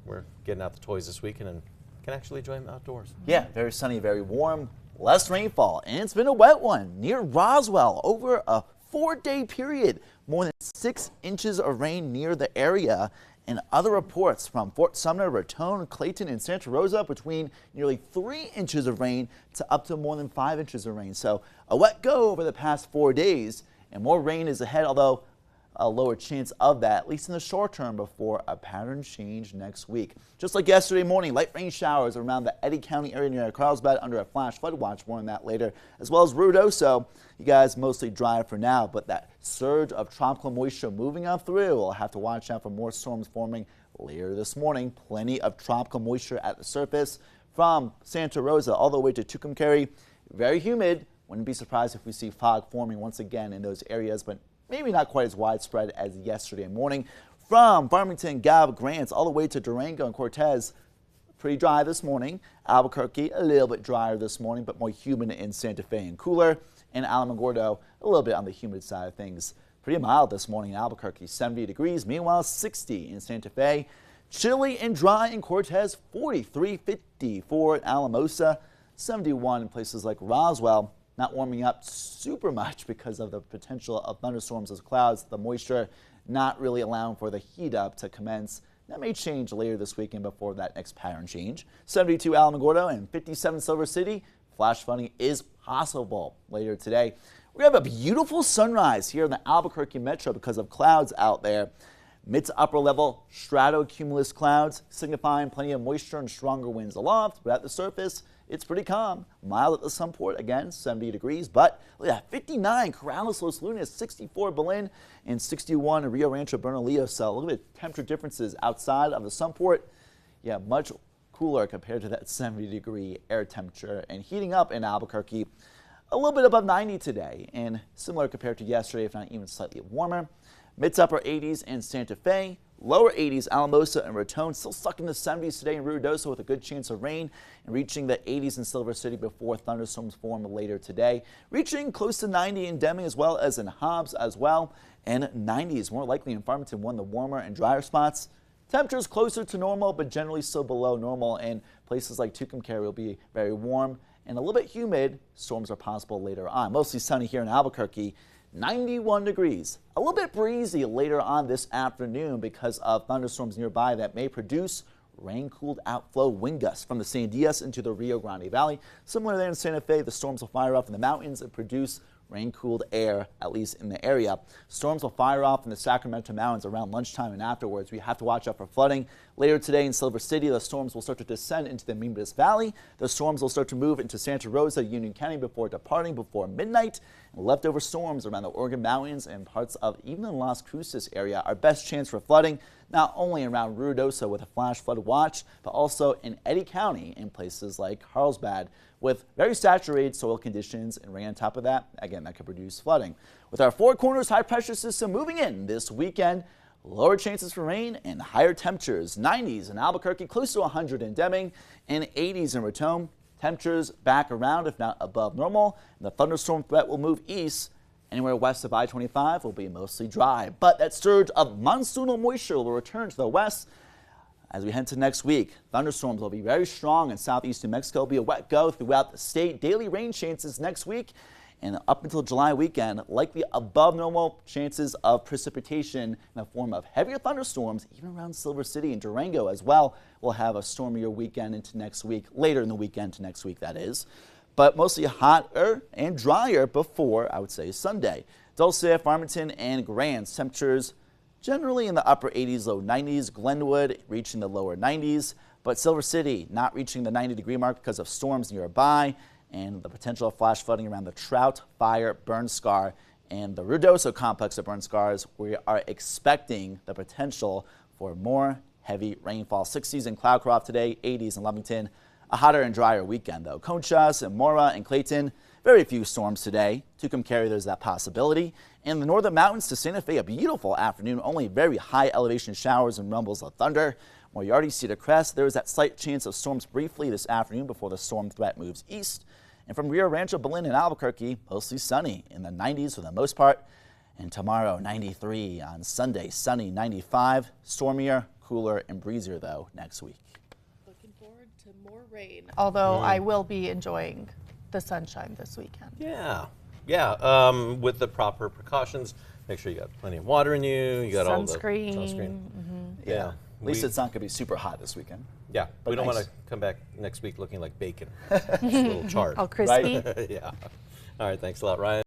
we're getting out the toys this weekend and can actually enjoy them outdoors. Yeah, very sunny, very warm, less rainfall, and it's been a wet one near Roswell over a 4-day period. More than 6 inches of rain near the area. And other reports from Fort Sumner, Raton, Clayton, and Santa Rosa between nearly 3 inches of rain to up to more than 5 inches of rain. So a wet go over the past 4 days, and more rain is ahead, although a lower chance of that, at least in the short term, before a pattern change next week. Just like yesterday morning, light rain showers around the Eddy County area near Carlsbad under a flash flood watch. More on that later, as well as Ruidoso. You guys mostly dry for now, but that surge of tropical moisture moving on through. We'll have to watch out for more storms forming later this morning. Plenty of tropical moisture at the surface from Santa Rosa all the way to Tucumcari. Very humid. Wouldn't be surprised if we see fog forming once again in those areas, but maybe not quite as widespread as yesterday morning. From Farmington, Gallup, Grants, all the way to Durango and Cortez, pretty dry this morning. Albuquerque, a little bit drier this morning, but more humid in Santa Fe and cooler. And Alamogordo, a little bit on the humid side of things. Pretty mild this morning in Albuquerque, 70 degrees. Meanwhile, 60 in Santa Fe. Chilly and dry in Cortez, 43-50 for Alamosa, 71 in places like Roswell. Not warming up super much because of the potential of thunderstorms as clouds. The moisture not really allowing for the heat up to commence. That may change later this weekend before that next pattern change. 72 Alamogordo and 57 Silver City. Flash flooding is possible later today. We have a beautiful sunrise here in the Albuquerque metro because of clouds out there. Mid to upper level stratocumulus clouds signifying plenty of moisture and stronger winds aloft, but at the surface, it's pretty calm. Mild at the Sunport, again, 70 degrees. But look at that, 59 Corrales, Los Lunas, 64 Belen, and 61 Rio Rancho Bernalillo. So look at the temperature differences outside of the Sunport. Yeah, much cooler compared to that 70-degree air temperature. And heating up in Albuquerque, a little bit above 90 today. And similar compared to yesterday, if not even slightly warmer. Mid to upper 80s in Santa Fe. Lower 80s, Alamosa and Raton, still stuck in the 70s today in Ruidoso with a good chance of rain, and reaching the 80s in Silver City before thunderstorms form later today. Reaching close to 90 in Deming as well as in Hobbs as well, and 90s more likely in Farmington, one of the warmer and drier spots. Temperatures closer to normal, but generally still below normal, and places like Tucumcari will be very warm and a little bit humid. Storms are possible later on. Mostly sunny here in Albuquerque. 91 degrees. A little bit breezy later on this afternoon because of thunderstorms nearby that may produce rain-cooled outflow wind gusts from the San Diaz into the Rio Grande Valley. Similar there in Santa Fe, the storms will fire off in the mountains and produce rain-cooled air, at least in the area. Storms will fire off in the Sacramento Mountains around lunchtime and afterwards. We have to watch out for flooding. Later today in Silver City, the storms will start to descend into the Mimbres Valley. The storms will start to move into Santa Rosa, Union County before departing before midnight. And leftover storms around the Oregon Mountains and parts of even the Las Cruces area. Our best chance for flooding, not only around Ruidoso with a flash flood watch, but also in Eddy County in places like Carlsbad with very saturated soil conditions and rain on top of that. Again, that could produce flooding. With our Four Corners high pressure system moving in this weekend, lower chances for rain and higher temperatures. 90s in Albuquerque, close to 100 in Deming, and 80s in Raton. Temperatures back around, if not above normal. And the thunderstorm threat will move east. Anywhere west of I-25 will be mostly dry. But that surge of monsoonal moisture will return to the west as we head to next week. Thunderstorms will be very strong in southeast New Mexico. It'll be a wet go throughout the state. Daily rain chances next week and up until July weekend, likely above normal chances of precipitation in the form of heavier thunderstorms, even around Silver City and Durango as well. We'll have a stormier weekend into next week, later in the weekend to next week, that is. But mostly hotter and drier before, I would say, Sunday. Dulce, Farmington, and Grants, temperatures generally in the upper 80s, low 90s. Glenwood reaching the lower 90s, but Silver City not reaching the 90-degree mark because of storms nearby and the potential of flash flooding around the Trout Fire Burn Scar and the Ruidoso complex of burn scars. We are expecting the potential for more heavy rainfall. 60s in Cloudcroft today, 80s in Lovington. A hotter and drier weekend, though. Conchas and Mora and Clayton, very few storms today. Tucumcari, there's that possibility. In the northern mountains to Santa Fe, a beautiful afternoon. Only very high elevation showers and rumbles of thunder. Moriarty, Cedar Crest, there is that slight chance of storms briefly this afternoon before the storm threat moves east. And from Rio Rancho, Belen, and Albuquerque, mostly sunny in the 90s for the most part. And tomorrow, 93 on Sunday, sunny, 95, stormier, cooler and breezier, though, next week. Looking forward to more rain. Although Mm. I will be enjoying the sunshine this weekend. Yeah. With the proper precautions, make sure you got plenty of water in you. You got all the Sunscreen. sunscreen. Yeah. At least We- it's not going to be super hot this weekend. Yeah, But we don't nice. want to come back next week looking like bacon. Just a little charred. All crispy. Yeah. All right, thanks a lot, Ryan.